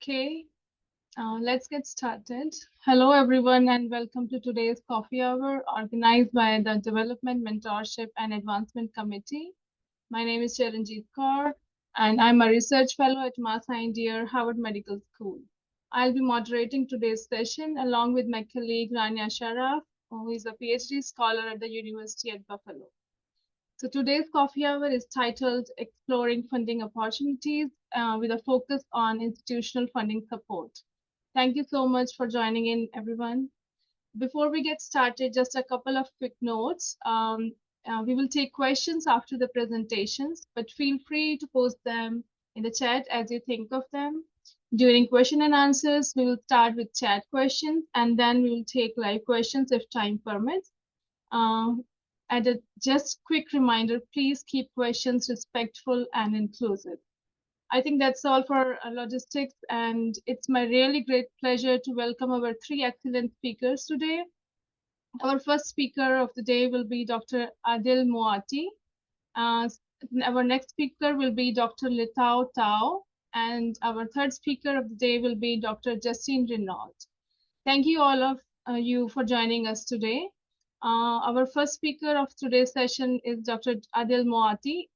Okay, let's get started. Hello, everyone, and welcome to today's coffee hour organized by the Development Mentorship and Advancement Committee. My name is Charanjit Kaur, and I'm a research fellow at Mass Deer Harvard Medical School. I'll be moderating today's session along with my colleague Rania Sharaf, who is a PhD scholar at the University at Buffalo. So today's coffee hour is titled Exploring Funding Opportunities with a focus on institutional funding support. Thank you so much for joining in, everyone. Before we get started, just a couple of quick notes. We will take questions after the presentations, but feel free to post them in the chat as you think of them. During question and answers, we will start with chat questions, and then we will take live questions if time permits. And a just quick reminder, please keep questions respectful and inclusive. I think that's all for logistics, and it's my really great pleasure to welcome our three excellent speakers today. Our first speaker of the day will be Dr. Adele Moatti. Our next speaker will be Dr. Litao Tao, and our third speaker of the day will be Dr. Justine Renauld. Thank you all of you for joining us today. Our first speaker of today's session is Dr. Adele Moatti.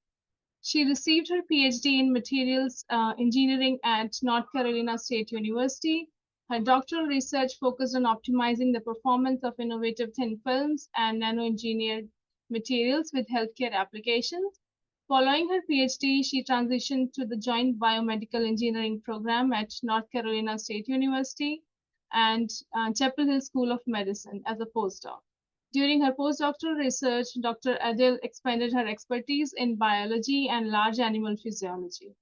She received her PhD in materials engineering at North Carolina State University. Her doctoral research focused on optimizing the performance of innovative thin films and nano-engineered materials with healthcare applications. Following her PhD, she transitioned to the Joint Biomedical Engineering program at North Carolina State University and Chapel Hill School of Medicine as a postdoc. During her postdoctoral research, Dr. Adele expanded her expertise in biology and large animal physiology.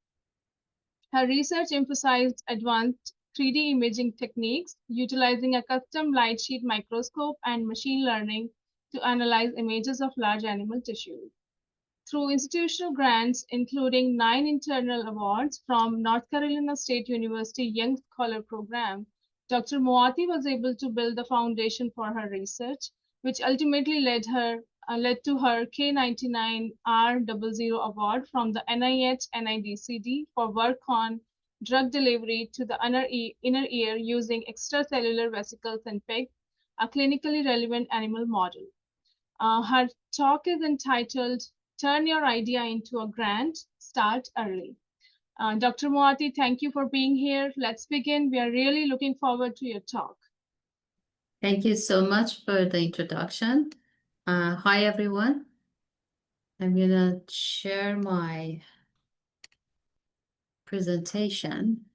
Her research emphasized advanced 3D imaging techniques, utilizing a custom light sheet microscope and machine learning to analyze images of large animal tissues. Through institutional grants, including 9 internal awards from North Carolina State University Young Scholar Program, Dr. Moatti was able to build the foundation for her research, which ultimately led to her K99R00 award from the NIH NIDCD for work on drug delivery to the inner ear using extracellular vesicles and pigs, a clinically relevant animal model. Her talk is entitled Turn Your Idea into a Grant, Start Early. Dr. Moatti, thank you for being here. Let's begin. We are really looking forward to your talk. Thank you so much for the introduction. Hi, everyone. I'm going to share my presentation.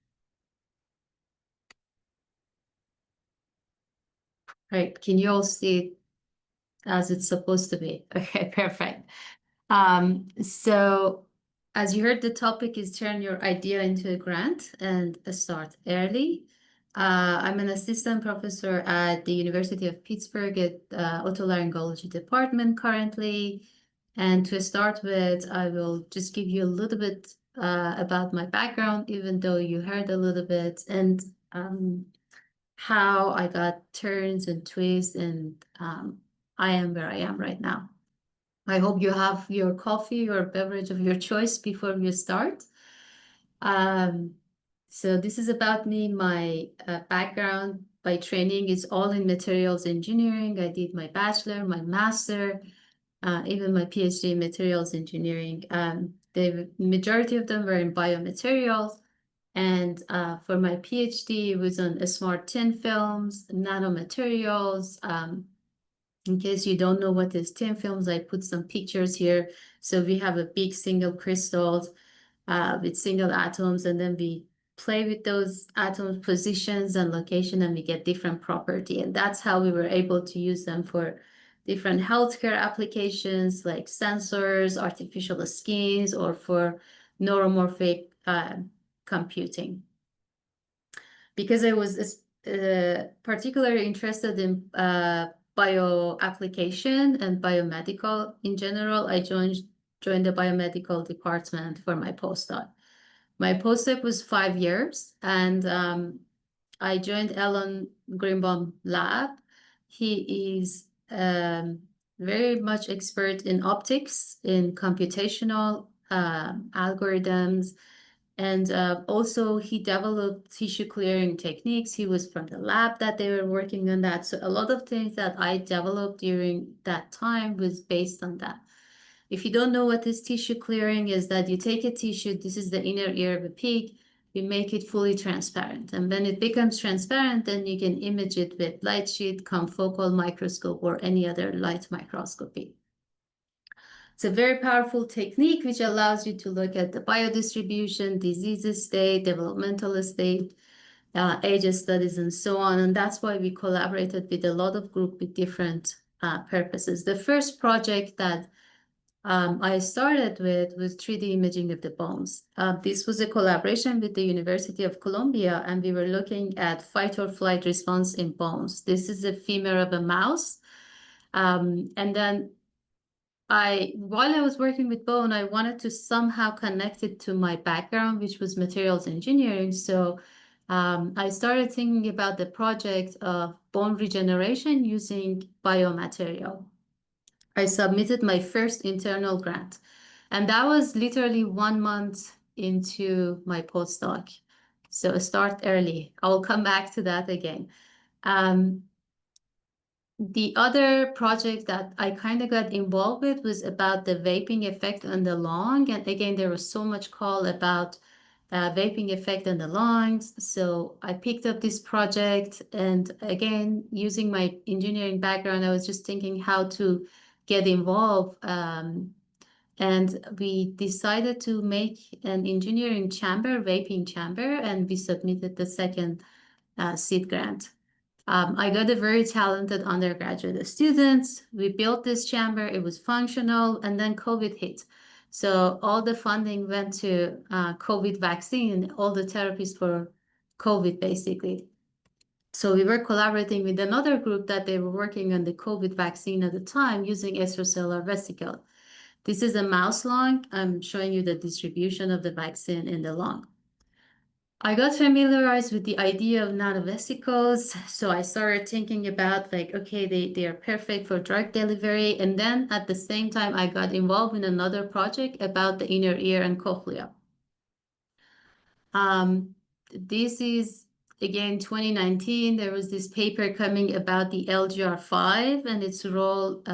All right, can you all see it as it's supposed to be? Okay, perfect. So as you heard, the topic is turn your idea into a grant and start early. I'm an assistant professor at the University of Pittsburgh at otolaryngology department currently. And to start with, I will just give you a little bit about my background, even though you heard a little bit, and how I got turns and twists, and I am where I am right now. I hope you have your coffee or beverage of your choice before you start. So this is about me. My background by training is all in materials engineering. I did my bachelor, my master, even my PhD in materials engineering. The majority of them were in biomaterials. And for my PhD, it was on smart thin films, nanomaterials. In case you don't know what is thin films, I put some pictures here. So we have a big single crystals with single atoms, and then we play with those atoms positions and location, and we get different property. And that's how we were able to use them for different healthcare applications like sensors, artificial skins, or for neuromorphic computing. Because I was particularly interested in bioapplication and biomedical in general, I joined the biomedical department for my postdoc. My postdoc was 5 years, and I joined Alan Greenbaum lab. He is very much expert in optics, in computational algorithms, And also he developed tissue clearing techniques. He was from the lab that they were working on that. So a lot of things that I developed during that time was based on that. If you don't know what this tissue clearing is, that you take a tissue, this is the inner ear of a pig, you make it fully transparent. And when it becomes transparent, then you can image it with light sheet, confocal microscope, or any other light microscopy. It's a very powerful technique which allows you to look at the biodistribution, disease state, developmental state, age studies, and so on. And that's why we collaborated with a lot of groups with different purposes. The first project that I started with was 3D imaging of the bones. This was a collaboration with the University of Columbia, and we were looking at fight or flight response in bones. This is a femur of a mouse. And then while I was working with bone, I wanted to somehow connect it to my background, which was materials engineering. So I started thinking about the project of bone regeneration using biomaterial. I submitted my first internal grant, and that was literally 1 month into my postdoc. So start early. I'll come back to that again. Um, the other project that I kind of got involved with was about the vaping effect on the lung. And again, there was so much call about vaping effect on the lungs. So I picked up this project. And again, using my engineering background, I was just thinking how to get involved. And we decided to make an engineering chamber, vaping chamber, and we submitted the second seed grant. I got a very talented undergraduate students. We built this chamber. It was functional, and then COVID hit. So all the funding went to COVID vaccine, all the therapies for COVID, basically. So we were collaborating with another group that they were working on the COVID vaccine at the time using extracellular vesicle. This is a mouse lung. I'm showing you the distribution of the vaccine in the lung. I got familiarized with the idea of nanovesicles, so I started thinking about like, okay, they are perfect for drug delivery. And then at the same time, I got involved in another project about the inner ear and cochlea. This is again 2019. There was this paper coming about the LGR5 and its role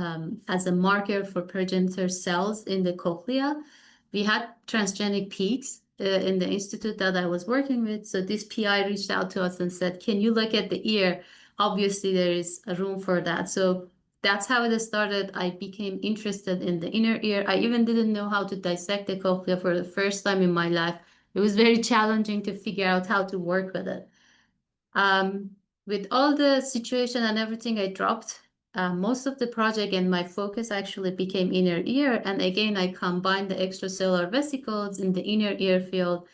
as a marker for progenitor cells in the cochlea. We had transgenic pigs in the institute that I was working with. So this PI reached out to us and said, can you look at the ear? Obviously, there is a room for that. So that's how it started. I became interested in the inner ear. I even didn't know how to dissect the cochlea for the first time in my life. It was very challenging to figure out how to work with it. With all the situation and everything, I dropped most of the project, and my focus actually became inner ear. And again, I combined the extracellular vesicles in the inner ear field,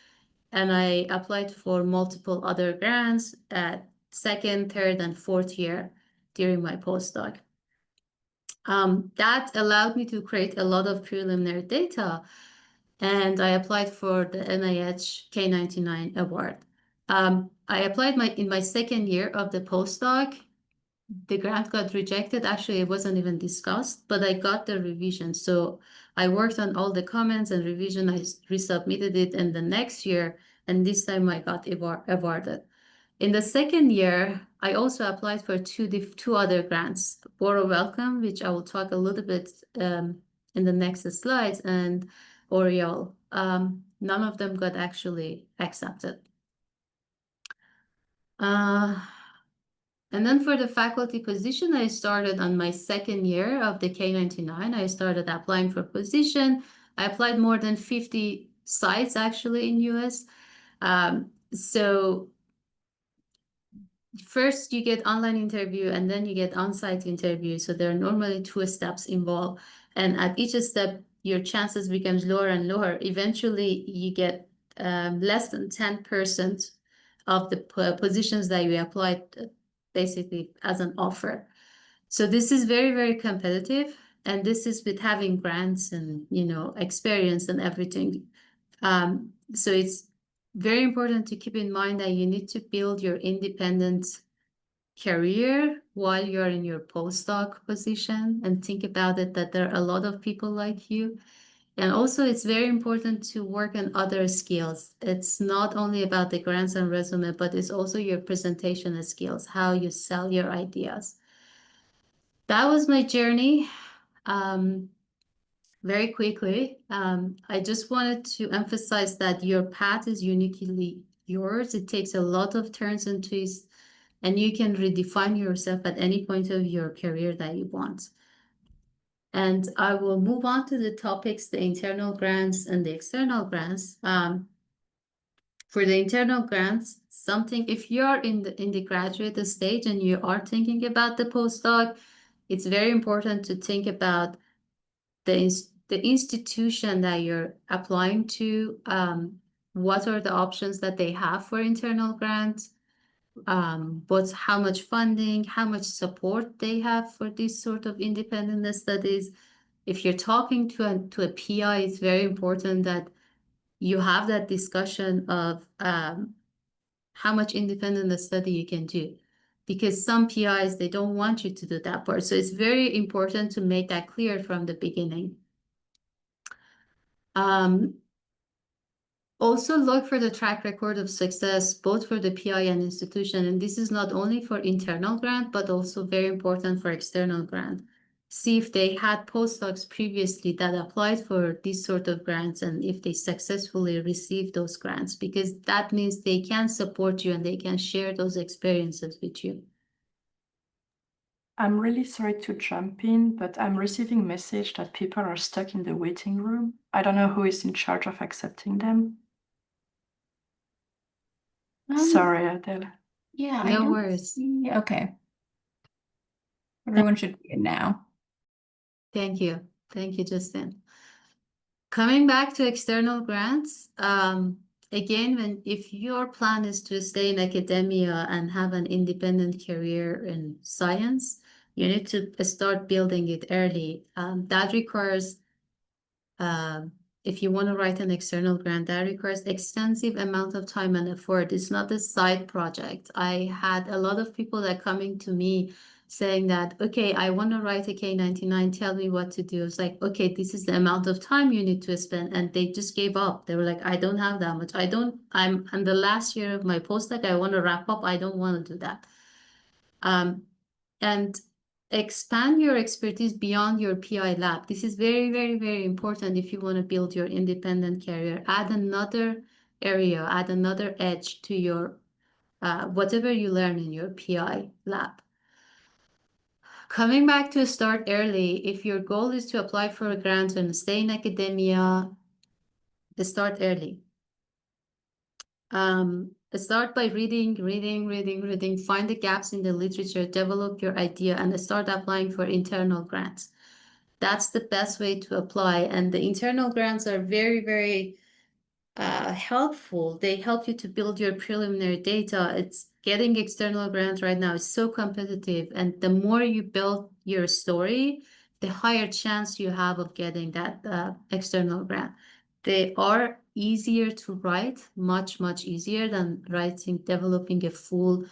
and I applied for multiple other grants at second, third, and fourth year during my postdoc. That allowed me to create a lot of preliminary data, and I applied for the NIH K99 award. I applied in my second year of the postdoc. The grant got rejected. Actually, it wasn't even discussed, but I got the revision. So I worked on all the comments and revision. I resubmitted it in the next year, and this time I got awarded. In the second year, I also applied for two other grants, Boro Welcome, which I will talk a little bit in the next slides, and Oriole. None of them got actually accepted. And then for the faculty position, I started on my second year of the K99. I started applying for position. I applied more than 50 sites actually in US. So first you get online interview and then you get on-site interview. So there are normally 2 steps involved. And at each step, your chances becomes lower and lower. Eventually you get less than 10% of the positions that you applied basically as an offer. So this is very, very competitive. And this is with having grants and, experience and everything. So it's very important to keep in mind that you need to build your independent career while you're in your postdoc position, and think about it that there are a lot of people like you. And also, it's very important to work on other skills. It's not only about the grants and resume, but it's also your presentation skills, how you sell your ideas. That was my journey. Very quickly, I just wanted to emphasize that your path is uniquely yours. It takes a lot of turns and twists, and you can redefine yourself at any point of your career that you want. And I will move on to the topics, the internal grants and the external grants. For the internal grants, something if you're in the graduate stage and you are thinking about the postdoc, it's very important to think about the institution that you're applying to. What are the options that they have for internal grants? What's how much funding, how much support they have for this sort of independent studies. If you're talking to a PI, it's very important that you have that discussion of how much independent study you can do. Because some PIs, they don't want you to do that part. So it's very important to make that clear from the beginning. Also look for the track record of success, both for the PI and institution. And this is not only for internal grant, but also very important for external grant. See if they had postdocs previously that applied for these sort of grants and if they successfully received those grants, because that means they can support you and they can share those experiences with you. I'm really sorry to jump in, but I'm receiving message that people are stuck in the waiting room. I don't know who is in charge of accepting them. Sorry, Adele. Yeah, No I don't worries. see. Okay. Everyone should be in now. Thank you. Thank you, Justine. Coming back to external grants, again, if your plan is to stay in academia and have an independent career in science, you need to start building it early. That requires, if you want to write an external grant, that requires extensive amount of time and effort. It's not a side project. I had a lot of people that coming to me saying that, okay, I want to write a K99, tell me what to do. It's like, okay, this is the amount of time you need to spend. And they just gave up. They were like, I don't have that much. I'm in the last year of my postdoc. I want to wrap up. I don't want to do that. And expand your expertise beyond your PI lab. This is very, very, very important if you want to build your independent career. Add another area, add another edge to your whatever you learn in your PI lab. Coming back to start early, if your goal is to apply for a grant and stay in academia, start early. Start by reading, find the gaps in the literature, develop your idea, and start applying for internal grants. That's the best way to apply. And the internal grants are very, very helpful. They help you to build your preliminary data. It's getting external grants right now is so competitive. And the more you build your story, the higher chance you have of getting that external grant. They are easier to write, much, much easier than developing a full,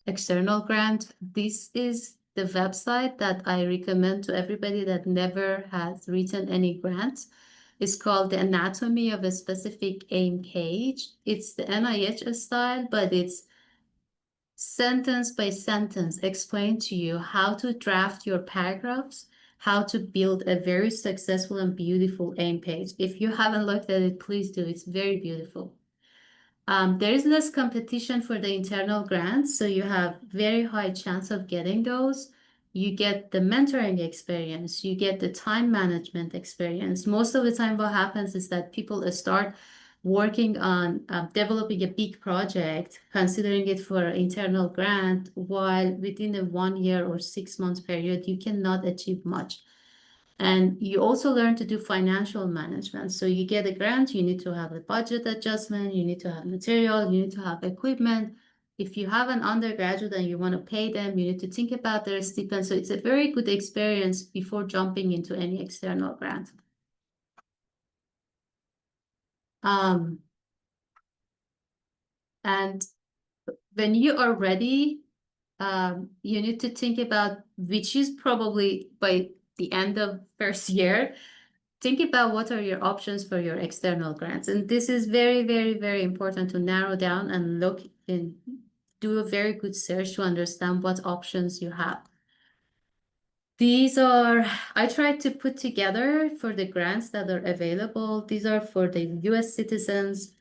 external grant. This is the website that I recommend to everybody that never has written any grants. It's called The Anatomy of a Specific Aim Page. It's the NIH style, but it's sentence by sentence explain to you how to draft your paragraphs, how to build a very successful and beautiful aim page. If you haven't looked at it, please do. It's very beautiful. There is less competition for the internal grants, so you have very high chance of getting those. You get the mentoring experience, you get the time management experience. Most of the time what happens is that people start working on developing a big project, considering it for an internal grant, while within a 1 year or 6 months period, you cannot achieve much. And you also learn to do financial management. So you get a grant, you need to have a budget adjustment, you need to have material, you need to have equipment. If you have an undergraduate and you want to pay them, you need to think about their stipend. So it's a very good experience before jumping into any external grant. And when you are ready, you need to think about which is probably by the end of first year, think about what are your options for your external grants. And this is very, very, very important to narrow down and look and do a very good search to understand what options you have. These are, I tried to put together for the grants that are available. These are for the US citizens.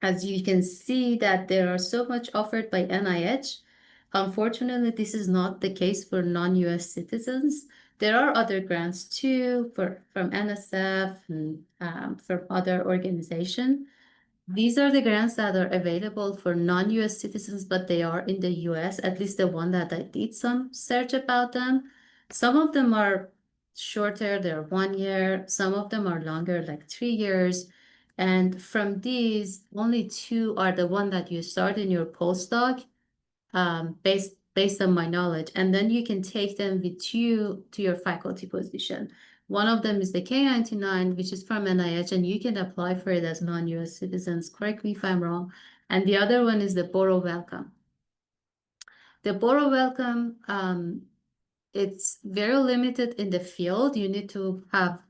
As you can see that there are so much offered by NIH. Unfortunately, this is not the case for non-US citizens. There are other grants too from NSF and from other organizations. These are the grants that are available for non-US citizens, but they are in the US, at least the one that I did some search about them. Some of them are shorter, they're 1 year. Some of them are longer, like 3 years. And from these, only 2 are the one that you start in your postdoc, based on my knowledge. And then you can take them with you to your faculty position. One of them is the K-99, which is from NIH, and you can apply for it as non-US citizens. Correct me if I'm wrong. And the other one is the Borrow Welcome. The Borrow Welcome, it's very limited in the field. You need to have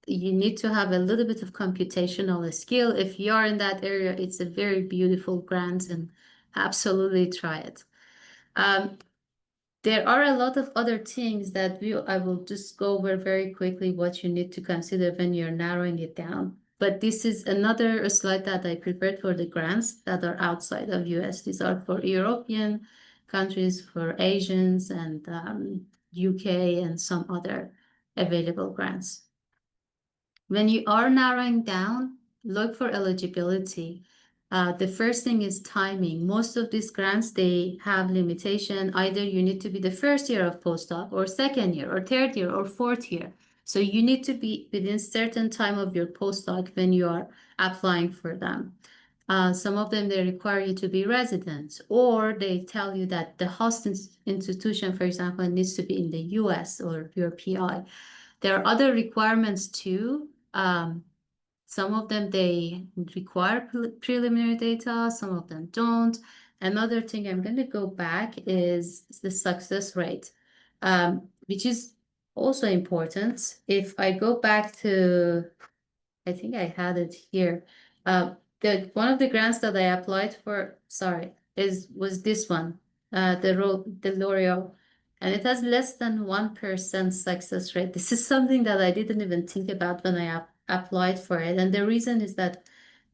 a little bit of computational skill. If you are in that area, it's a very beautiful grant, and absolutely try it. There are a lot of other things that I will just go over very quickly what you need to consider when you're narrowing it down. But this is another slide that I prepared for the grants that are outside of US. These are for European countries, for Asians, and UK, and some other available grants. When you are narrowing down, look for eligibility. The first thing is timing. Most of these grants, they have limitation. Either you need to be the first year of postdoc, or second year, or third year, or fourth year. So you need to be within certain time of your postdoc when you are applying for them. Some of them, they require you to be resident, or they tell you that the host institution, for example, needs to be in the US or your PI. There are other requirements too. Some of them, they require preliminary data, some of them don't. Another thing I'm going to go back is the success rate, which is also important. If I go back to, I think I had it here. One of the grants that I applied for, was this one, the L'Oreal. And it has less than 1% success rate. This is something that I didn't even think about when I applied for it. And the reason is that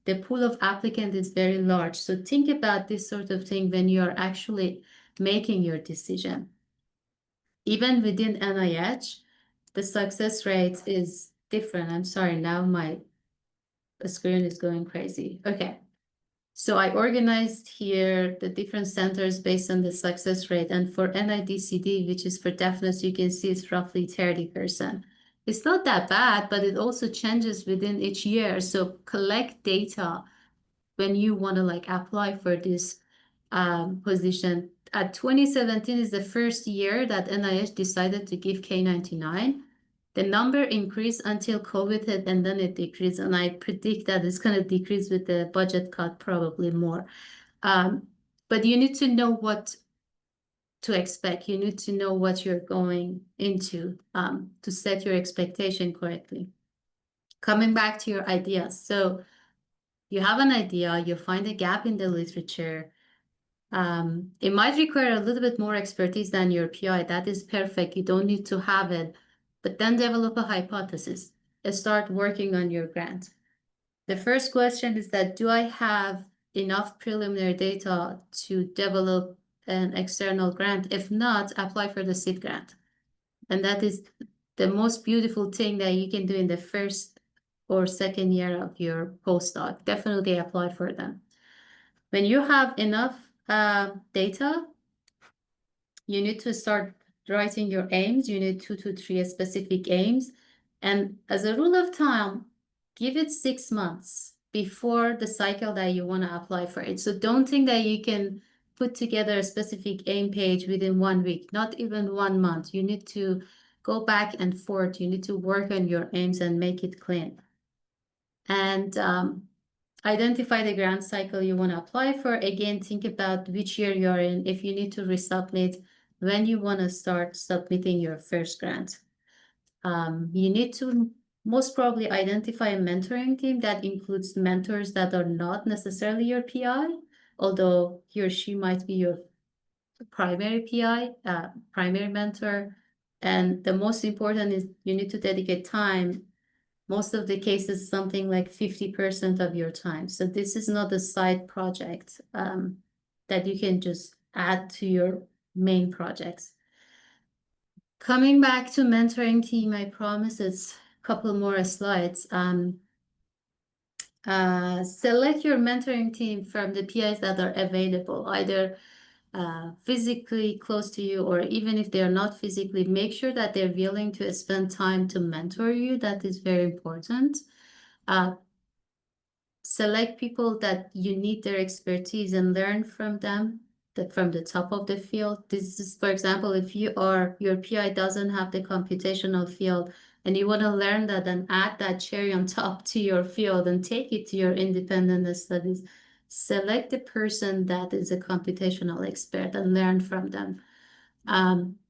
the pool of applicants is very large. So think about this sort of thing when you're actually making your decision. Even within NIH, the success rate is different. I'm sorry, now my screen is going crazy. Okay. So I organized here the different centers based on the success rate. And for NIDCD, which is for deafness, you can see it's roughly 30%. It's not that bad, but it also changes within each year. So collect data when you want to apply for this position. 2017 is the first year that NIH decided to give K-99. The number increased until COVID hit, and then it decreased. And I predict that it's going to decrease with the budget cut, probably more. But you need to know what to expect. You need to know what you're going into to set your expectation correctly. Coming back to your ideas. So you have an idea, you find a gap in the literature. It might require a little bit more expertise than your PI. That is perfect. You don't need to have it. But then develop a hypothesis and start working on your grant. The first question is that, do I have enough preliminary data to develop an external grant? If not, apply for the seed grant. And that is the most beautiful thing that you can do in the first or second year of your postdoc. Definitely apply for them. When you have enough data, you need to start writing your aims. You need 2 to 3 specific aims. And as a rule of thumb, give it 6 months before the cycle that you want to apply for it. So don't think that you can put together a specific aim page within 1 week, not even 1 month. You need to go back and forth. You need to work on your aims and make it clean. And identify the grant cycle you want to apply for. Again, think about which year you're in, if you need to resubmit, when you want to start submitting your first grant. You need to most probably identify a mentoring team that includes mentors that are not necessarily your PI, although he or she might be your primary PI, primary mentor. And the most important is you need to dedicate time. Most of the cases, something like 50% of your time. So this is not a side project that you can just add to your main projects. Coming back to mentoring team, I promise it's a couple more slides. Select your mentoring team from the PIs that are available, either physically close to you, or even if they're not physically, make sure that they're willing to spend time to mentor you. That is very important. Select people that you need their expertise and learn from them, from the top of the field. This is, for example, if your PI doesn't have the computational field and you want to learn that and add that cherry on top to your field and take it to your independent studies, select the person that is a computational expert and learn from them.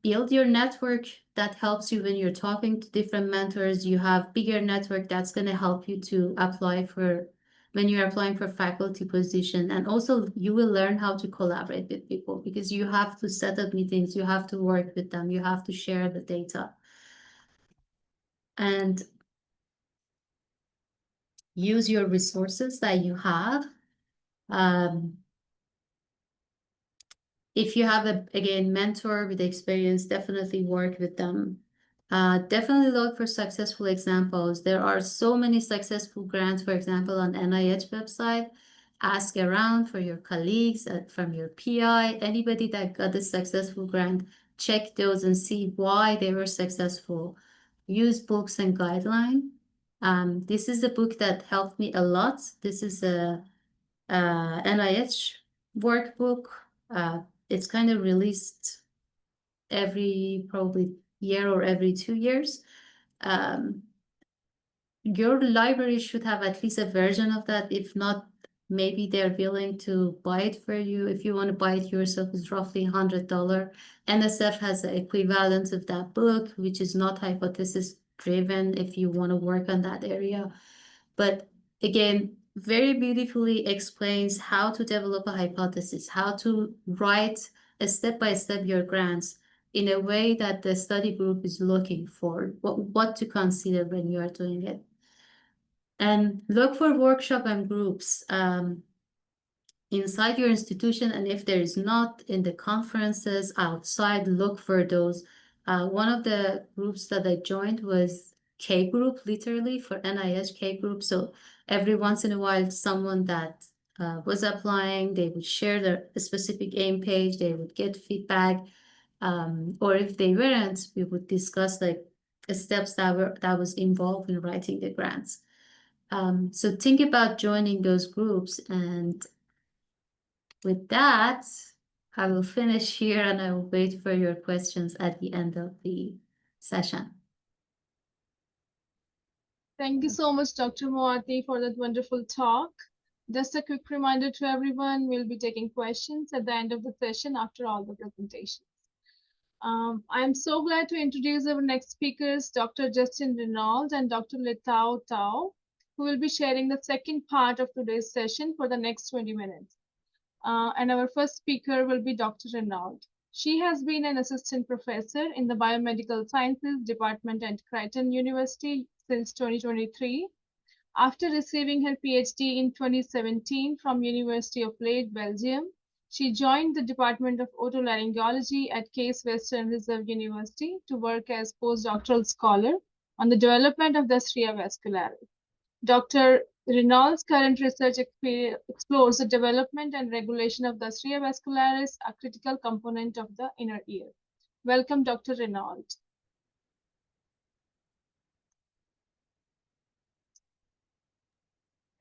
Build your network that helps you when you're talking to different mentors. You have bigger network that's going to help you to apply for when you're applying for faculty position. And also you will learn how to collaborate with people, because you have to set up meetings, you have to work with them, you have to share the data. And use your resources that you have. If you have again, mentor with experience, definitely work with them. Definitely look for successful examples. There are so many successful grants, for example, on NIH website. Ask around for your colleagues, from your PI, anybody that got a successful grant, check those and see why they were successful. Use books and guidelines. This is a book that helped me a lot. This is a NIH workbook. It's kind of released every probably year or every 2 years. Your library should have at least a version of that. If not, maybe they're willing to buy it for you. If you want to buy it yourself, it's roughly $100. NSF has the equivalent of that book, which is not hypothesis driven if you want to work on that area. But again, very beautifully explains how to develop a hypothesis, how to write a step-by-step your grants in a way that the study group is looking for, what to consider when you are doing it. And look for workshop and groups inside your institution, and if there is not, in the conferences outside, look for those. One of the groups that I joined was K group, literally for NIH K group. So every once in a while, someone that was applying, they would share their specific aim page, they would get feedback, or if they weren't, we would discuss like the steps that was involved in writing the grants. So think about joining those groups. And with that, I will finish here and I will wait for your questions at the end of the session. Thank you so much, Dr. Moatti, for that wonderful talk. Just a quick reminder to everyone, we'll be taking questions at the end of the session after all the presentations. I'm so glad to introduce our next speakers, Dr. Justine Renauld and Dr. Litao Tao, who will be sharing the second part of today's session for the next 20 minutes. And our first speaker will be Dr. Renauld. She has been an assistant professor in the Biomedical Sciences Department at Creighton University since 2023. After receiving her PhD in 2017 from University of Leyde, Belgium, she joined the Department of Otolaryngology at Case Western Reserve University to work as postdoctoral scholar on the development of the stria vascularis. Dr. Renould's current research explores the development and regulation of the stria vascularis, a critical component of the inner ear. Welcome, Dr. Renauld.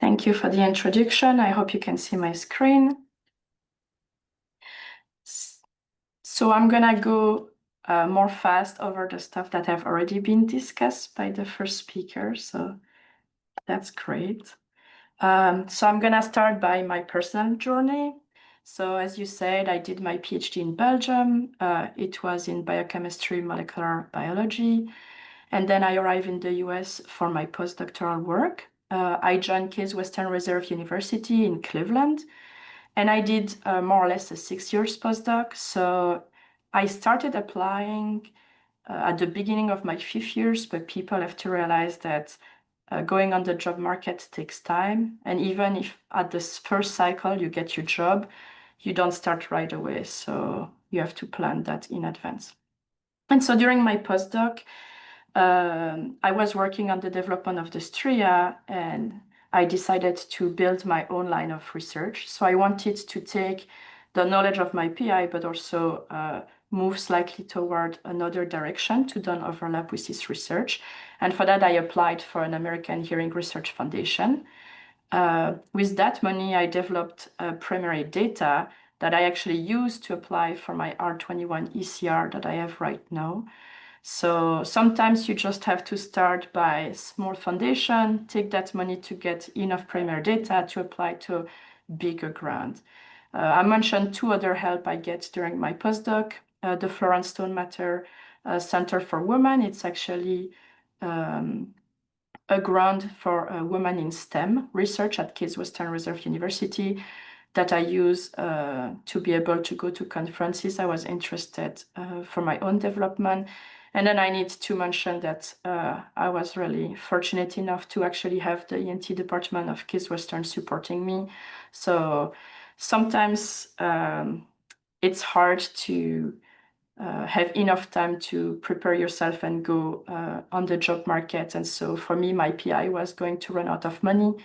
Thank you for the introduction. I hope you can see my screen. So I'm gonna go more fast over the stuff that have already been discussed by the first speaker, so that's great. So I'm gonna start by my personal journey. So as you said, I did my PhD in Belgium. It was in biochemistry, molecular biology. And then I arrived in the US for my postdoctoral work. I joined Case Western Reserve University in Cleveland, and I did more or less a 6 years postdoc. So I started applying at the beginning of my 5th years, but people have to realize that going on the job market takes time. And even if at the first cycle you get your job, you don't start right away. So you have to plan that in advance. And so during my postdoc, I was working on the development of the Stria, and I decided to build my own line of research. So I wanted to take the knowledge of my PI, but also move slightly toward another direction to don't overlap with his research. And for that, I applied for an American Hearing Research Foundation. With that money, I developed primary data that I actually used to apply for my R21 ECR that I have right now. So sometimes you just have to start by small foundation, take that money to get enough primary data to apply to bigger grant. I mentioned 2 other help I get during my postdoc. The Florence Stone Matter Center for Women. It's actually a grant for women in STEM research at Case Western Reserve University that I use to be able to go to conferences I was interested for my own development. And then I need to mention that I was really fortunate enough to actually have the ENT department of Case Western supporting me. So sometimes it's hard to have enough time to prepare yourself and go on the job market. And so for me, my PI was going to run out of money.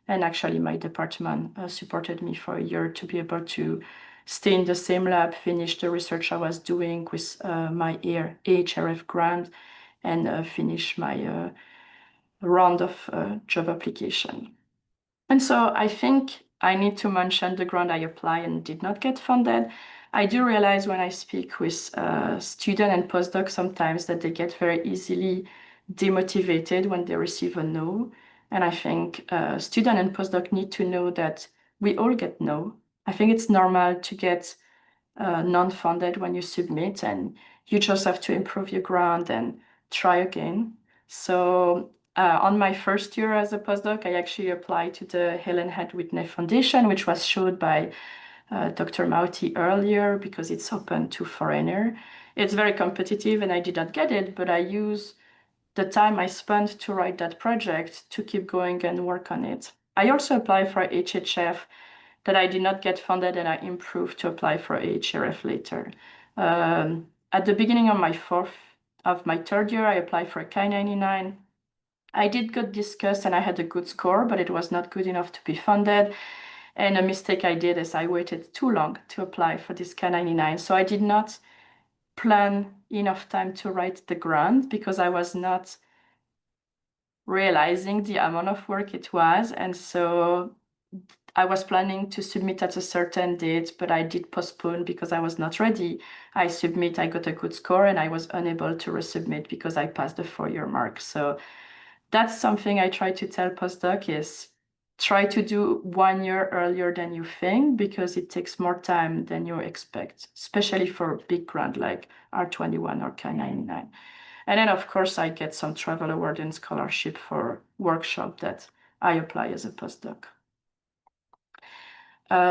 And actually, my department supported me for a year to be able to stay in the same lab, finish the research I was doing with my AHRF grant, and finish my round of job application. And so I think I need to mention the grant I applied and did not get funded. I do realize when I speak with students and postdocs sometimes that they get very easily demotivated when they receive a no. And I think students and postdocs need to know that we all get no. I think it's normal to get non-funded when you submit, and you just have to improve your grant and try again. So on my first year as a postdoc, I actually applied to the Helen Head Whitney Foundation, which was showed by Dr. Moatti earlier because it's open to foreigner. It's very competitive and I did not get it, but I use the time I spent to write that project to keep going and work on it. I also applied for HHF that I did not get funded, and I improved to apply for AHRF later. At the beginning of my 3rd year, I applied for a Ki-99. I did get discussed and I had a good score, but it was not good enough to be funded. And a mistake I did is I waited too long to apply for this Ki-99. So I did not plan enough time to write the grant because I was not realizing the amount of work it was. And so I was planning to submit at a certain date, but I did postpone because I was not ready. I got a good score, and I was unable to resubmit because I passed the 4-year mark. So that's something I try to tell postdoc is try to do 1 year earlier than you think because it takes more time than you expect, especially for big grant like R21 or Ki-99. And then, of course, I get some travel award and scholarship for workshop that I apply as a postdoc.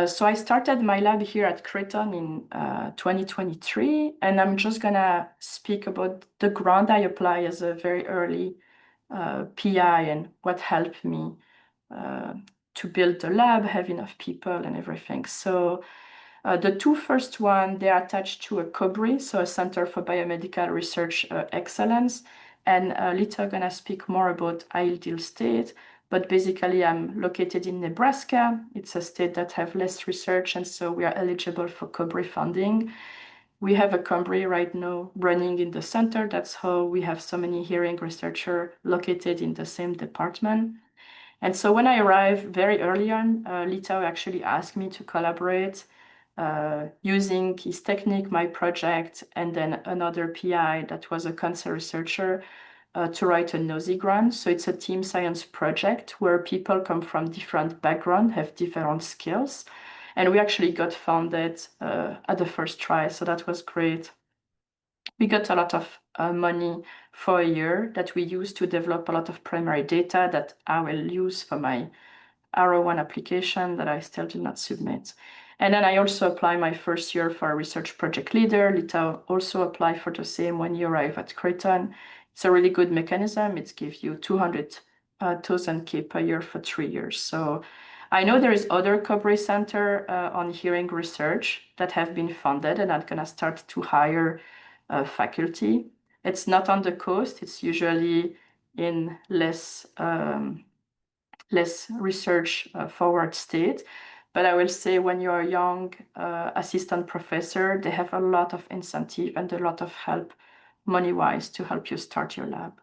So I started my lab here at Creighton in 2023, and I'm just gonna speak about the grant I apply as a very early PI and what helped me to build the lab, have enough people and everything. So the 2 first one, they are attached to a COBRI, so a Center for Biomedical Research Excellence. And Litao gonna speak more about Ideal State. But basically, I'm located in Nebraska. It's a state that have less research, and so we are eligible for COBRI funding. We have a COBRI right now running in the center. That's how we have so many hearing researchers located in the same department. And so when I arrived very early on, Litao actually asked me to collaborate using his technique, my project, and then another PI that was a cancer researcher to write a NOSI grant. So it's a team science project where people come from different backgrounds, have different skills. And we actually got funded at the first try, so that was great. we got a lot of money for a year that we use to develop a lot of primary data that I will use for my R01 application that I still did not submit. And then I also apply my first year for a research project leader. Litao also apply for the same when you arrive at Creighton. It's a really good mechanism. It gives you 200,000 K per year for 3 years. So I know there is other Cobre Center on hearing research that have been funded and are gonna start to hire faculty. It's not on the coast. It's usually in less research forward state. But I will say when you're a young assistant professor, they have a lot of incentive and a lot of help money-wise to help you start your lab.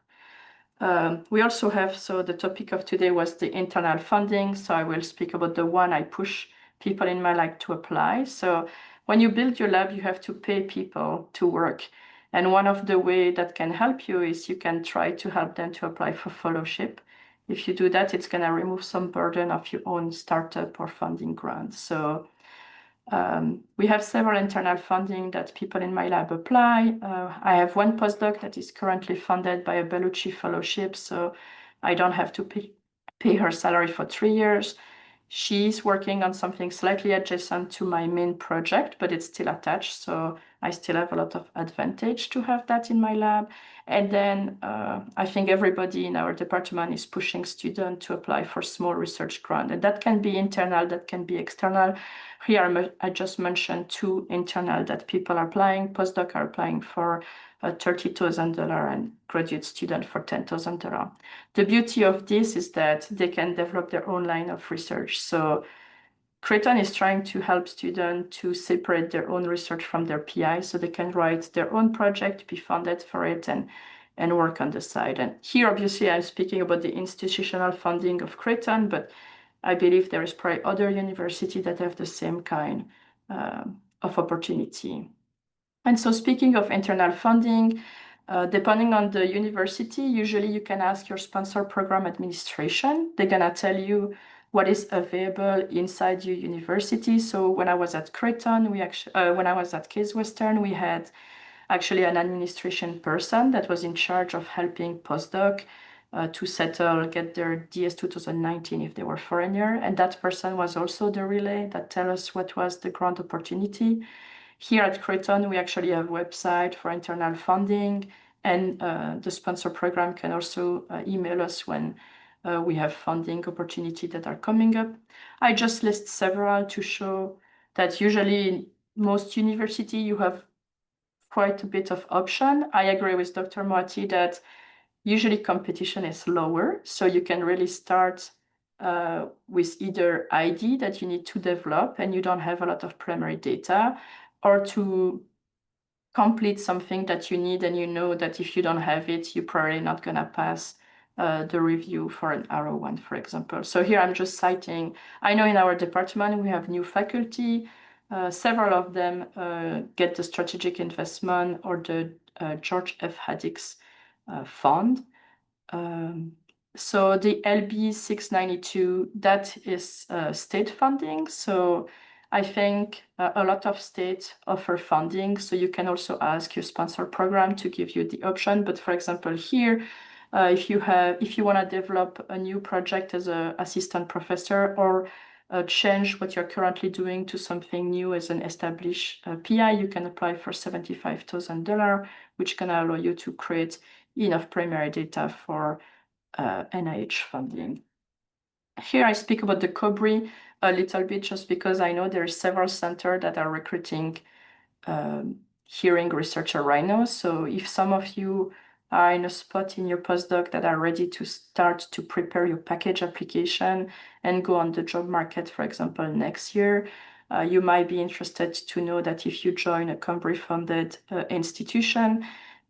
We also have, so the topic of today was the internal funding. So I will speak about the one I push people in my lab to apply. So when you build your lab, you have to pay people to work. And one of the way that can help you is you can try to help them to apply for fellowship. If you do that, it's going to remove some burden of your own startup or funding grant. So we have several internal funding that people in my lab apply. I have one postdoc that is currently funded by a Bellucci Fellowship, so I don't have to pay her salary for 3 years. She's working on something slightly adjacent to my main project, but it's still attached, so I still have a lot of advantage to have that in my lab. And then I think everybody in our department is pushing students to apply for small research grant, and that can be internal, that can be external. Here I just mentioned 2 internal that people are applying. Postdoc are applying for $30,000 and graduate student for $10,000. The beauty of this is that they can develop their own line of research. So Creighton is trying to help students to separate their own research from their PI so they can write their own project, be funded for it, and work on the side. And here, obviously, I'm speaking about the institutional funding of Creighton, but I believe there is probably other universities that have the same kind of opportunity. And so speaking of internal funding, depending on the university, usually you can ask your sponsor program administration. They're gonna tell you what is available inside your university. So when I was at Creighton, when I was at Case Western, we had actually an administration person that was in charge of helping postdoc to settle, get their DS 2019 if they were foreigner. And that person was also the relay that tell us what was the grant opportunity. Here at Creighton, we actually have a website for internal funding, and the sponsor program can also email us when we have funding opportunity that are coming up. I just list several to show that usually in most university you have quite a bit of option. I agree with Dr. Moatti that usually competition is lower, so you can really start with either ID that you need to develop and you don't have a lot of primary data, or to complete something that you need and you know that if you don't have it, you're probably not going to pass the review for an R01, for example. So here I'm just citing, I know in our department we have new faculty. Several of them get the strategic investment or the George F. Haddix fund. So the LB 692, that is state funding. So I think a lot of states offer funding. So you can also ask your sponsor program to give you the option. But for example, here, if you want to develop a new project as an assistant professor or change what you're currently doing to something new as an established PI, you can apply for $75,000, which can allow you to create enough primary data for NIH funding. Here I speak about the COBRI a little bit just because I know there are several centers that are recruiting hearing researcher right now. So if some of you are in a spot in your postdoc that are ready to start to prepare your package application and go on the job market, for example, next year, you might be interested to know that if you join a COBRI-funded institution,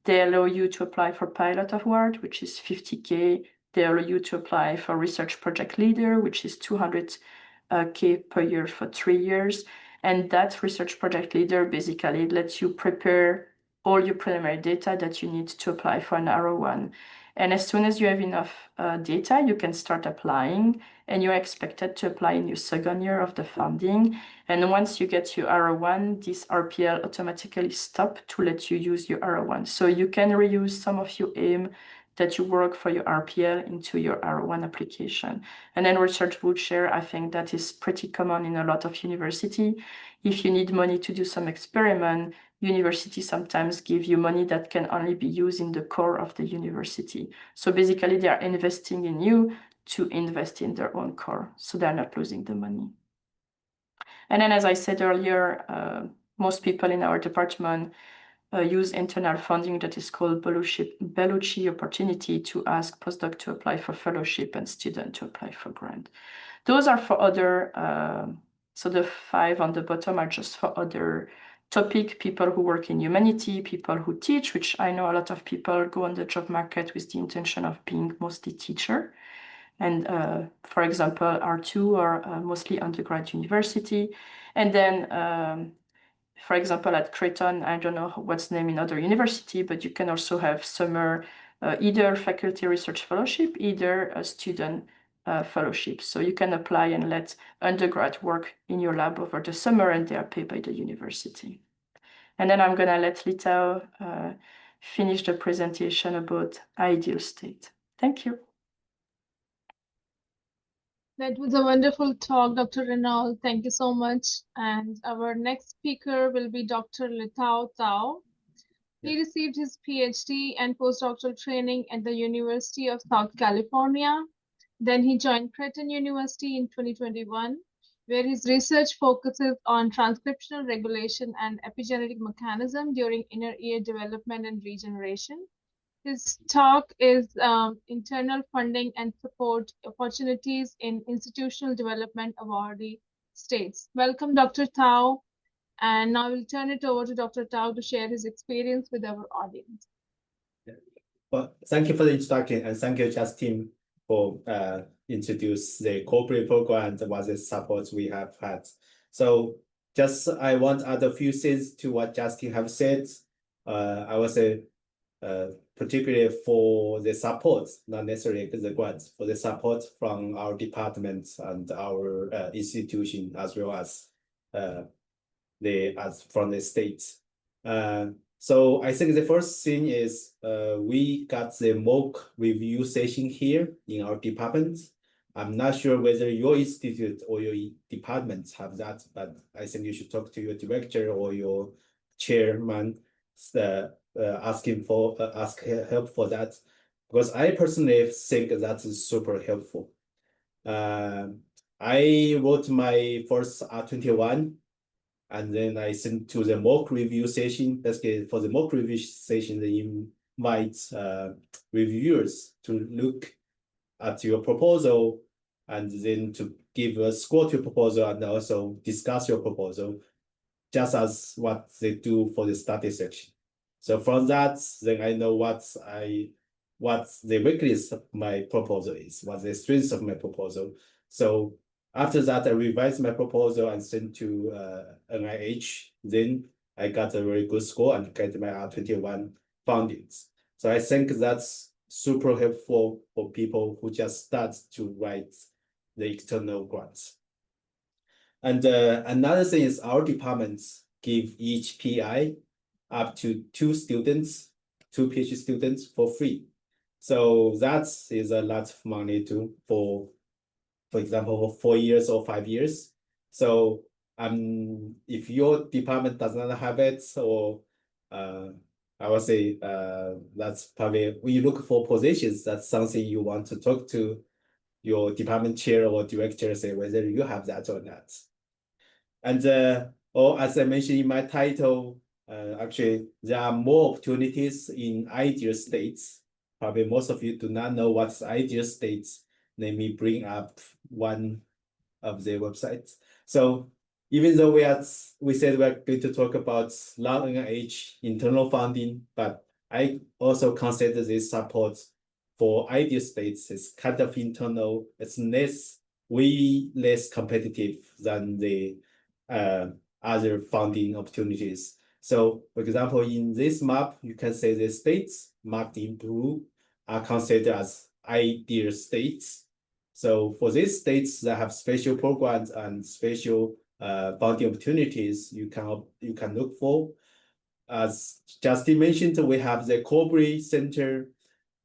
they allow you to apply for pilot award, which is 50K. They allow you to apply for research project leader, which is 200K per year for 3 years. And that research project leader basically lets you prepare all your preliminary data that you need to apply for an R01. And as soon as you have enough data, you can start applying, and you're expected to apply in your second year of the funding. And once you get your R01, this RPL automatically stop to let you use your R01. So you can reuse some of your aim that you work for your RPL into your R01 application. And then research would share, I think that is pretty common in a lot of university. If you need money to do some experiment, university sometimes give you money that can only be used in the core of the university. So basically they are investing in you to invest in their own core, so they're not losing the money. And then, as I said earlier, most people in our department use internal funding that is called Bellucci opportunity to ask postdoc to apply for fellowship and student to apply for grant. Those are for other, so the 5 on the bottom are just for other topic, people who work in humanity, people who teach, which I know a lot of people go on the job market with the intention of being mostly teacher. And for example, R2 are mostly undergrad university. And then, for example, at Creighton, I don't know what's named in other university, but you can also have summer, either faculty research fellowship, either a student fellowship. So you can apply and let undergrad work in your lab over the summer, and they are paid by the university. And then I'm gonna let Litao finish the presentation about ideal state. Thank you. That was a wonderful talk, Dr. Renauld. Thank you so much. And our next speaker will be Dr. Litao Tao. He received his PhD and postdoctoral training at the University of South California. Then he joined Creighton University in 2021, where his research focuses on transcriptional regulation and epigenetic mechanism during inner ear development and regeneration. His talk is internal funding and support opportunities in institutional development awardee states. Welcome, Dr. Tao. And now we'll turn it over to Dr. Tao to share his experience with our audience. Well, thank you for the introduction, and thank you, Justine, for introduce the corporate program and what the support we have had. So just I want to add a few things to what Justine have said. I would say particularly for the support, not necessarily the grants, for the support from our department and our institution, as well as from the state. So I think the first thing is we got the mock review session here in our department. I'm not sure whether your institute or your department have that, but I think you should talk to your director or your chairman, ask help for that, because I personally think that is super helpful. I wrote my first R21, and then I sent to the mock review session. Basically, for the mock review session, they invite reviewers to look at your proposal and then to give a score to your proposal and also discuss your proposal, just as what they do for the study section. So from that, then I know what the weakness of my proposal is, what the strengths of my proposal. So after that, I revised my proposal and sent to NIH. Then I got a very good score and get my R21 fundings. So I think that's super helpful for people who just start to write the external grants. And another thing is our departments give each PI up to 2 students, 2 PhD students for free. So that is a lot of money too for example, 4 years or 5 years. So if your department does not have it, or I would say that's probably when you look for positions, that's something you want to talk to your department chair or director, say whether you have that or not. And or as I mentioned in my title, actually there are more opportunities in ideal states. Probably most of you do not know what's ideal states. Let me bring up one of their websites. So even though we said we're going to talk about non-NIH internal funding, but I also consider this support for ideal states is kind of internal. It's way less competitive than the other funding opportunities. So, for example, in this map, you can say the states marked in blue are considered as ideal states. So for these states that have special programs and special funding opportunities, you can look for. As Justine mentioned, we have the Corbry Center.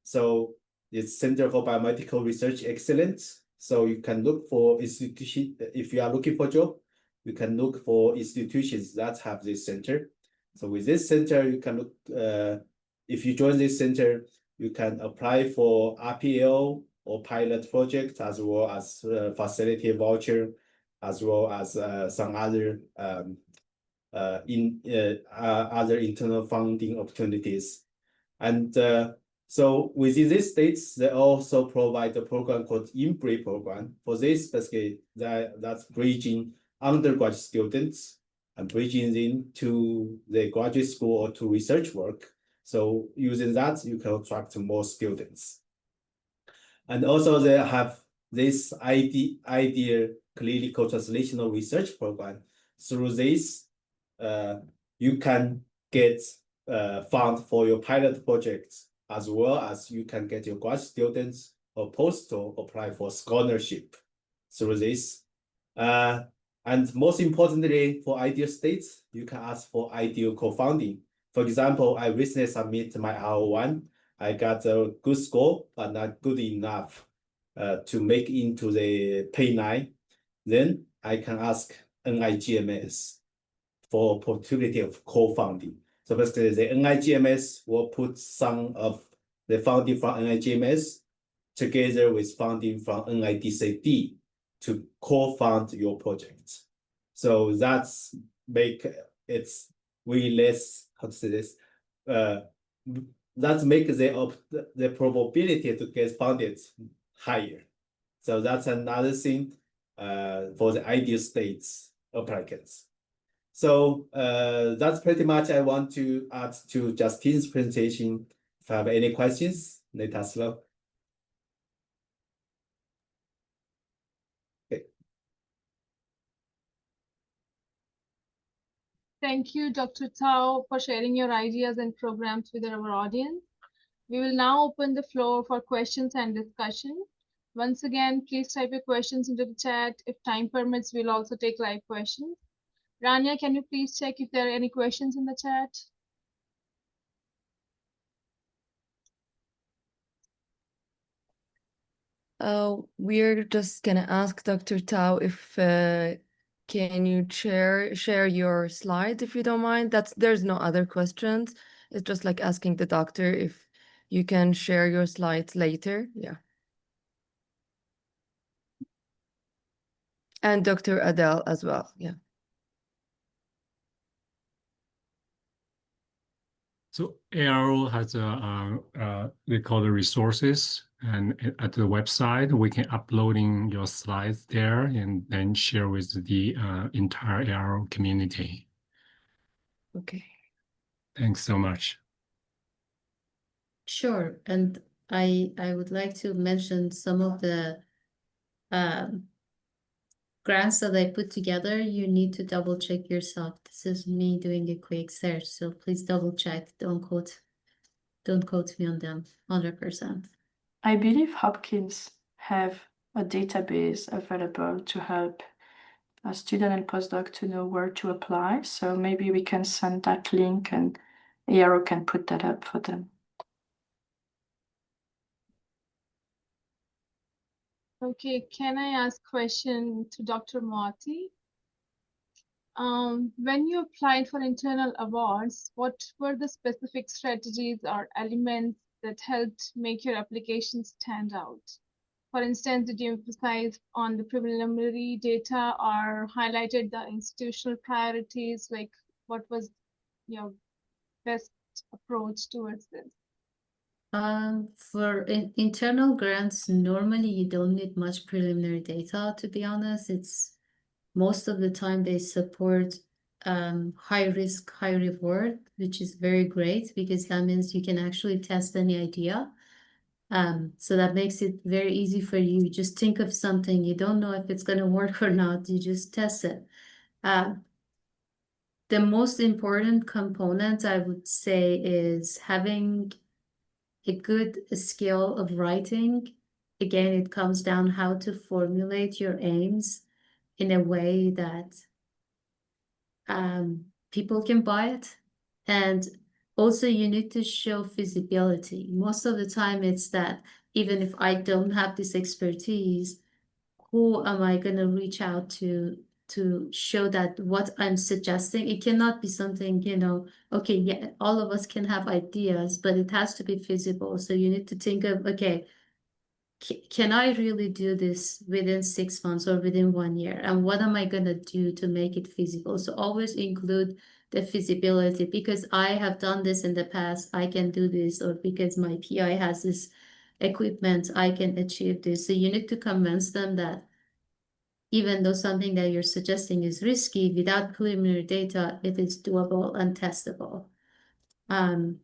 So it's Center for Biomedical Research Excellence. So you can look for institutions. If you are looking for a job, you can look for institutions that have this center. So with this center, you can look, if you join this center, you can apply for RPL or pilot project, as well as facility voucher, as well as some other other internal funding opportunities. And so within these states, they also provide a program called IMBRI program. For this, basically, that's bridging undergraduate students and bridging them to the graduate school or to research work. So using that, you can attract more students. And also they have this ideal clinical translational research program. Through this, you can get fund for your pilot projects, as well as you can get your grad students or postdoc apply for scholarship through this. And most importantly, for ideal states, you can ask for ideal co-funding. For example, I recently submitted my R1. I got a good score, but not good enough to make into the Pay9. Then I can ask NIGMS for opportunity of co-funding. So basically, the NIGMS will put some of the funding from NIGMS together with funding from NIDCD to co-fund your project. So that's make it way less, how to say this, that makes the probability to get funded higher. So that's another thing for the ideal states applicants. So that's pretty much I want to add to Justine's presentation. If you have any questions, let us know. Okay. Thank you, Dr. Tao, for sharing your ideas and programs with our audience. We will now open the floor for questions and discussion. Once again, please type your questions into the chat. If time permits, we'll also take live questions. Rania, can you please check if there are any questions in the chat? We're just gonna ask Dr. Tao if can you share your slide if you don't mind? There's no other questions. It's just like asking the doctor if you can share your slides later. Yeah. And Dr. Adele as well. Yeah. So ARO has they call the resources, and at the website we can uploading your slides there and then share with the entire ARO community. Okay. Thanks so much. Sure, and I would like to mention some of the grants that I put together. You need to double check yourself. This is me doing a quick search, so please double check. Don't quote me on them 100%. I believe Hopkins have a database available to help a student and postdoc to know where to apply. So maybe we can send that link and ARO can put that up for them. Okay, can I ask a question to Dr. Moatti? When you applied for internal awards, what were the specific strategies or elements that helped make your application stand out? For instance, did you emphasize on the preliminary data or highlighted the institutional priorities? Like, what was your best approach towards this? For internal grants, normally you don't need much preliminary data, to be honest. It's most of the time they support high risk, high reward, which is very great because that means you can actually test any idea. So that makes it very easy for you. You just think of something, you don't know if it's going to work or not, you just test it. the most important component I would say is having a good skill of writing. Again, it comes down how to formulate your aims in a way that people can buy it. And also you need to show feasibility. Most of the time it's that even if I don't have this expertise, who am I going to reach out to show that what I'm suggesting, it cannot be something, you know, okay, yeah, all of us can have ideas, but it has to be feasible. So you need to think of, okay, can I really do this within 6 months or within 1 year? And what am I going to do to make it feasible? So always include the feasibility, because I have done this in the past, I can do this, or because my PI has this equipment, I can achieve this. So you need to convince them that even though something that you're suggesting is risky, without preliminary data, it is doable and testable. And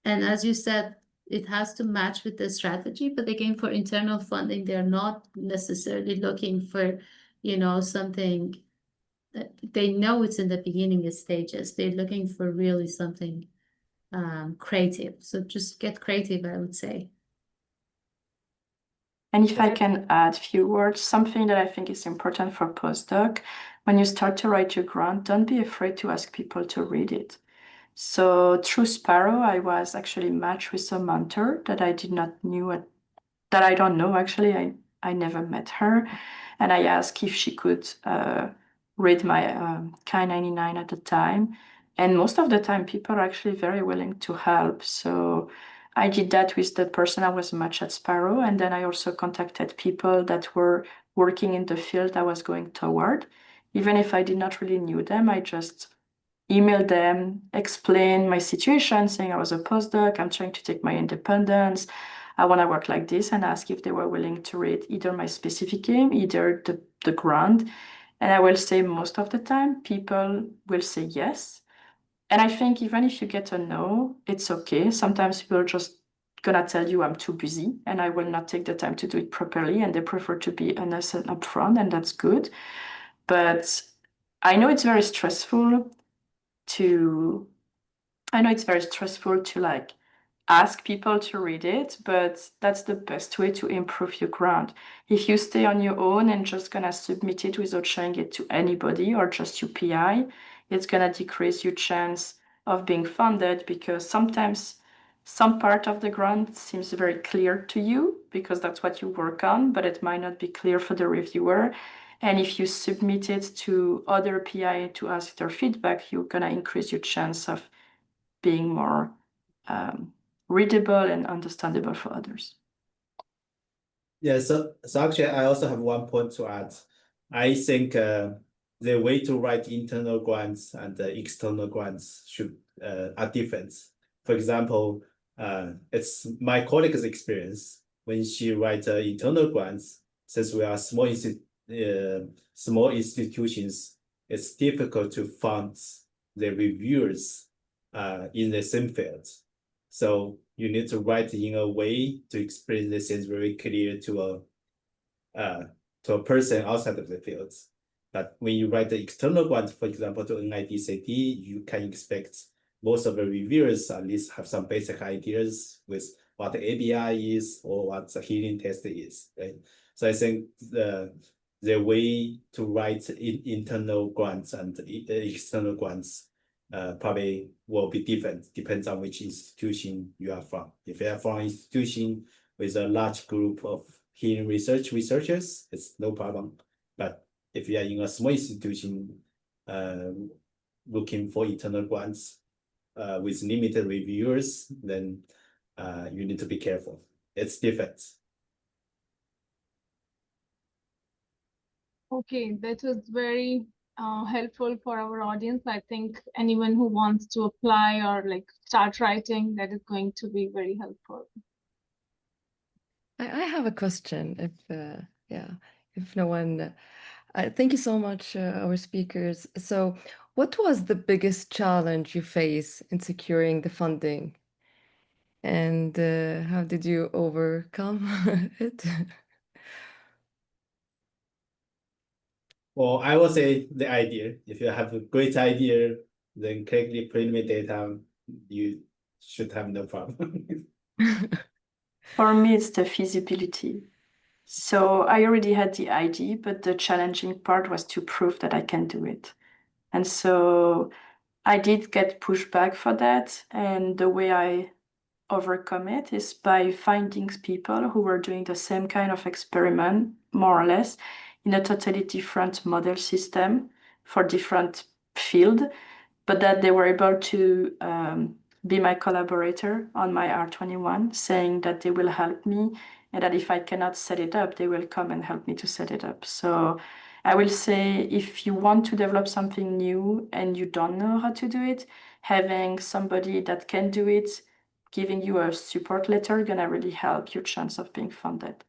as you said, it has to match with the strategy, but again, for internal funding, they're not necessarily looking for, you know, something that they know it's in the beginning stages. They're looking for really something creative. So just get creative, I would say. And if I can add a few words, something that I think is important for postdoc, when you start to write your grant, don't be afraid to ask people to read it. So through Sparrow, I was actually matched with a mentor that I did not knew that I don't know actually. I never met her, and I asked if she could read my K99 at the time, and most of the time people are actually very willing to help. So I did that with the person I was matched at Sparrow, and then I also contacted people that were working in the field I was going toward. Even if I did not really knew them, I just emailed them, explained my situation, saying I was a postdoc, I'm trying to take my independence, I want to work like this, and ask if they were willing to read either my specific aim, either the grant. And I will say most of the time, people will say yes. And I think even if you get a no, it's okay. Sometimes people are just gonna tell you I'm too busy and I will not take the time to do it properly, and they prefer to be honest and upfront, and that's good. But I know it's very stressful to like ask people to read it, but that's the best way to improve your grant. If you stay on your own and just gonna submit it without showing it to anybody or just your PI, it's gonna decrease your chance of being funded, because sometimes some part of the grant seems very clear to you because that's what you work on, but it might not be clear for the reviewer. And if you submit it to other PI to ask their feedback, you're gonna increase your chance of being more readable and understandable for others. Yeah, so actually I also have one point to add. I think the way to write internal grants and external grants should are different. For example, it's my colleague's experience when she writes internal grants. Since we are small institutions, it's difficult to fund the reviewers in the same field. So you need to write in a way to explain the things very clear to a person outside of the fields. But when you write the external grant, for example, to NIDCD, you can expect most of the reviewers at least have some basic ideas with what the ABI is or what the healing test is, right? So I think the way to write internal grants and external grants probably will be different, depends on which institution you are from. If you are from an institution with a large group of healing researchers, it's no problem. But if you are in a small institution looking for internal grants with limited reviewers, then you need to be careful. It's different. Okay, that was very helpful for our audience. I think anyone who wants to apply or like start writing, that is going to be very helpful. I have a question if no one thank you so much our speakers. So what was the biggest challenge you face in securing the funding, and how did you overcome it? Well, I would say the idea. If you have a great idea, then correctly preliminary data, you should have no problem. For me, it's the feasibility. So I already had the idea, but the challenging part was to prove that I can do it. And so I did get pushback for that. And the way I overcome it is by finding people who were doing the same kind of experiment, more or less, in a totally different model system for different field, but that they were able to be my collaborator on my R21, saying that they will help me and that if I cannot set it up, they will come and help me to set it up. So I will say, if you want to develop something new and you don't know how to do it, having somebody that can do it, giving you a support letter, gonna really help your chance of being funded.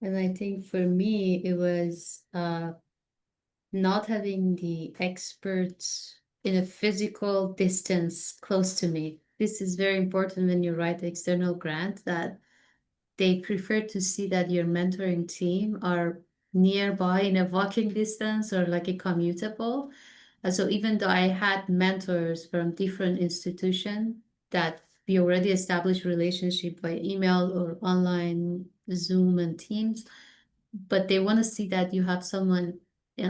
And I think for me, it was not having the experts in a physical distance close to me. This is very important when you write external grant, that they prefer to see that your mentoring team are nearby in a walking distance or like a commutable. So even though I had mentors from different institutions that we already established relationship by email or online Zoom and Teams, but they want to see that you have someone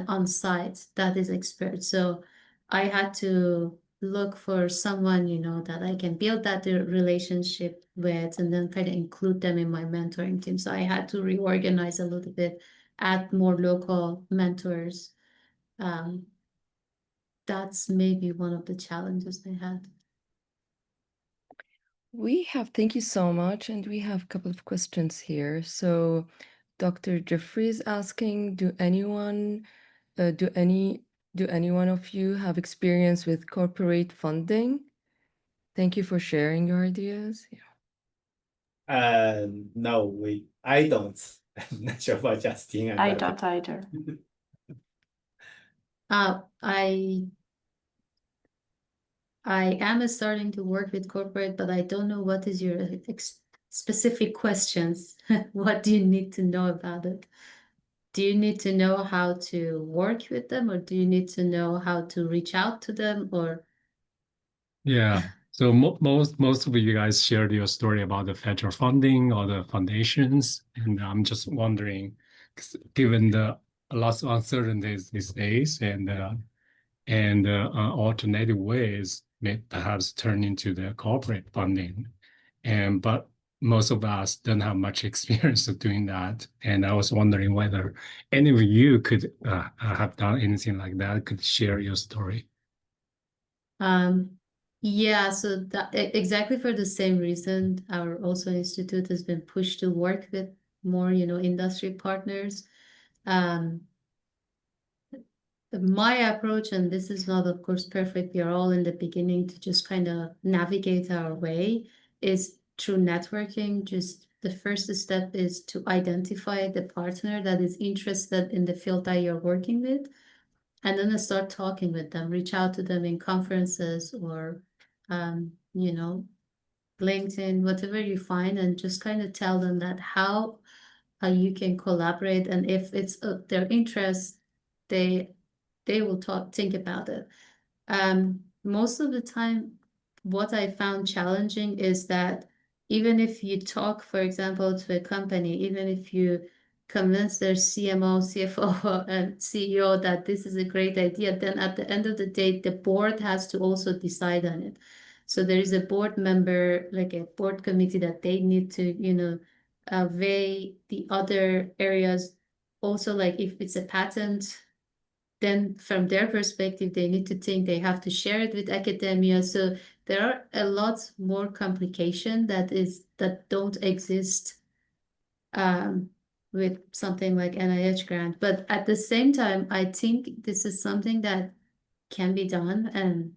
on site that is expert. So I had to look for someone, that I can build that relationship with and then kind of include them in my mentoring team. So I had to reorganize a little bit, add more local mentors. That's maybe one of the challenges I had. Thank you so much. And we have a couple of questions here. So Dr. Jeffrey is asking, do any one of you have experience with corporate funding? Thank you for sharing your ideas. No, I don't. I'm not sure about Justine. I don't either. I am starting to work with corporate, but I don't know what is your specific questions. What do you need to know about it? Do you need to know how to work with them, or do you need to know how to reach out to them, or? Yeah. So most of you guys shared your story about the federal funding or the foundations, and I'm just wondering, 'cause given the lots of uncertainties these days, and alternative ways may perhaps turn into the corporate funding, but most of us don't have much experience of doing that, and I was wondering whether any of you could have done anything like that, could share your story. Yeah, so that exactly for the same reason, our also institute has been pushed to work with more, industry partners. My approach, and this is not, of course, perfect, we are all in the beginning to just kind of navigate our way, is through networking. Just the first step is to identify the partner that is interested in the field that you're working with, and then start talking with them, reach out to them in conferences or, LinkedIn, whatever you find, and just kind of tell them that how you can collaborate, and if it's their interest, they will think about it. Most of the time, what I found challenging is that even if you talk, for example, to a company, even if you convince their CMO, CFO, and CEO that this is a great idea, then at the end of the day, the board has to also decide on it. So there is a board member, like a board committee, that they need to, weigh the other areas. Also, like if it's a patent, then from their perspective, they need to think they have to share it with academia. So there are a lot more complication that don't exist with something like NIH grant. But at the same time, I think this is something that can be done. And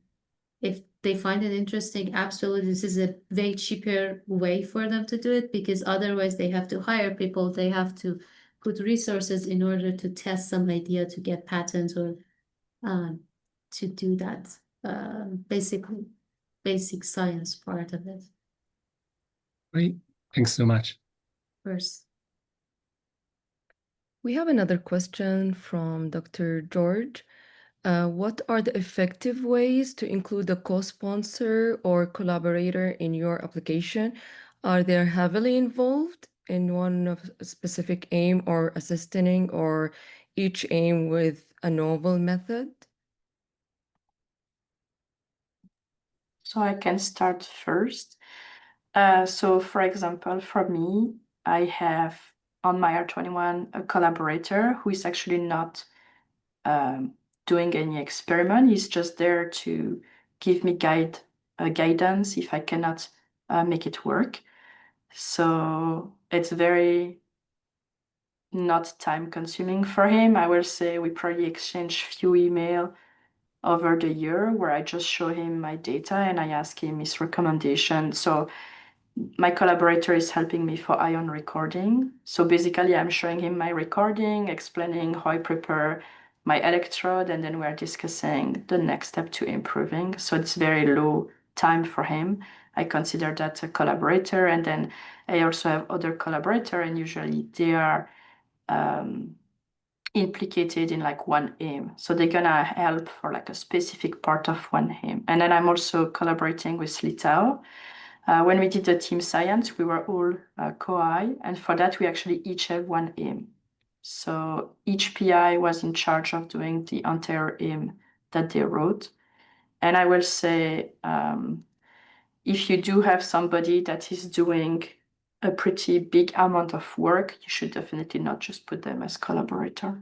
if they find it interesting, absolutely, this is a way cheaper way for them to do it, because otherwise they have to hire people, they have to put resources in order to test some idea to get patents or to do that basically basic science part of it Great. Thanks so much. first. We have another question from Dr. George. What are the effective ways to include a co-sponsor or collaborator in your application? Are they heavily involved in one of a specific aim or assisting, or each aim with a novel method? So I can start first. So for example, for me, I have on my R21 a collaborator who is actually not doing any experiment. He's just there to give me guidance if I cannot make it work. So it's very not time consuming for him. I will say we probably exchange few email over the year where I just show him my data and I ask him his recommendation. So my collaborator is helping me for ion recording. So basically I'm showing him my recording, explaining how I prepare my electrode, and then we're discussing the next step to improving. So it's very low time for him. I consider that a collaborator. And then I also have other collaborator, and usually they are implicated in like one aim. So they're gonna help for like a specific part of one aim. And then I'm also collaborating with Litao. When we did the team science, we were all co-I, and for that we actually each have one aim. So each PI was in charge of doing the entire aim that they wrote. And I will say, if you do have somebody that is doing a pretty big amount of work, you should definitely not just put them as collaborator.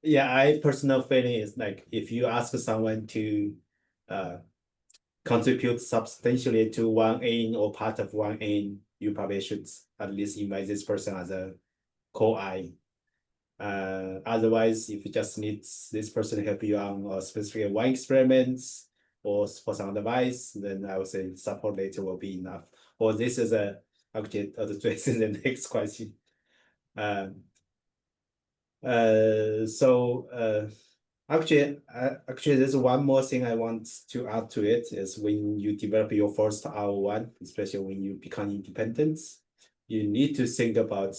Yeah, I personal feeling is like if you ask someone to contribute substantially to one aim or part of one aim, you probably should at least invite this person as a co-I. Otherwise, if you just need this person to help you on a specific one experiments or for some advice, then I would say support later will be enough. Or this is actually addressing the next question. Actually, there's one more thing I want to add to it is when you develop your first R1, especially when you become independent, you need to think about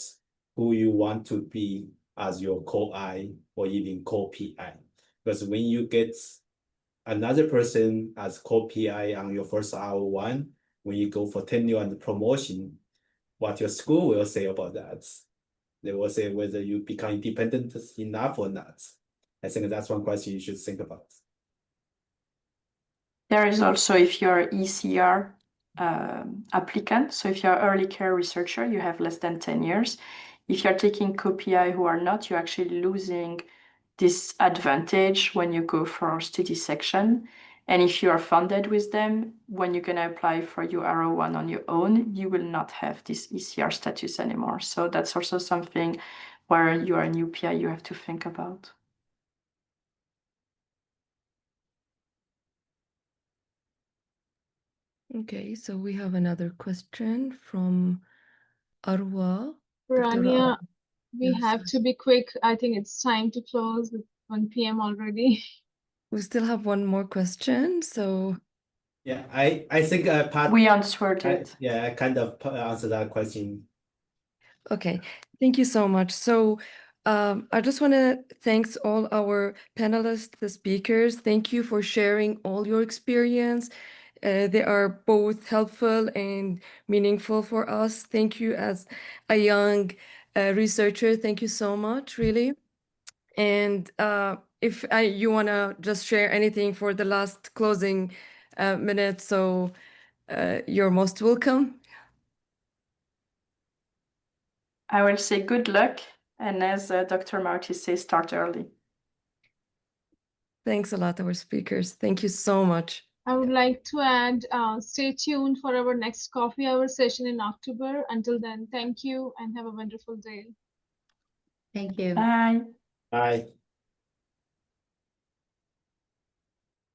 who you want to be as your co-I or even co-PI. Because when you get another person as co-PI on your first R1, when you go for tenure and promotion, what your school will say about that. They will say whether you become independent enough or not. I think that's one question you should think about. There is also if you're ECR applicant, so if you're early care researcher, you have less than 10 years. If you're taking co-PI who are not, you're actually losing this advantage when you go for study section. And if you are funded with them, when you're going to apply for your R01 on your own, you will not have this ECR status anymore. So that's also something where you are a new PI, you have to think about. Okay, so we have another question from Arwa. Dr. Rania, we Yes. have to be quick. I think it's time to close. It's 1 p.m. already. We still have one more question, so Yeah, I think We answered it. I kind of answered that question. okay, thank you so much. So I just want to thank all our panelists, the speakers. Thank you for sharing all your experience. They are both helpful and meaningful for us. Thank you as a young researcher. Thank you so much, really. And if you want to just share anything for the last closing minute, so you're most welcome. I will say good luck, and as Dr. Moatti says, start early. Thanks a lot, our speakers. Thank you so much. I would like to add, stay tuned for our next coffee hour session in October. Until then, thank you and have a wonderful day. Thank you. Bye. Bye.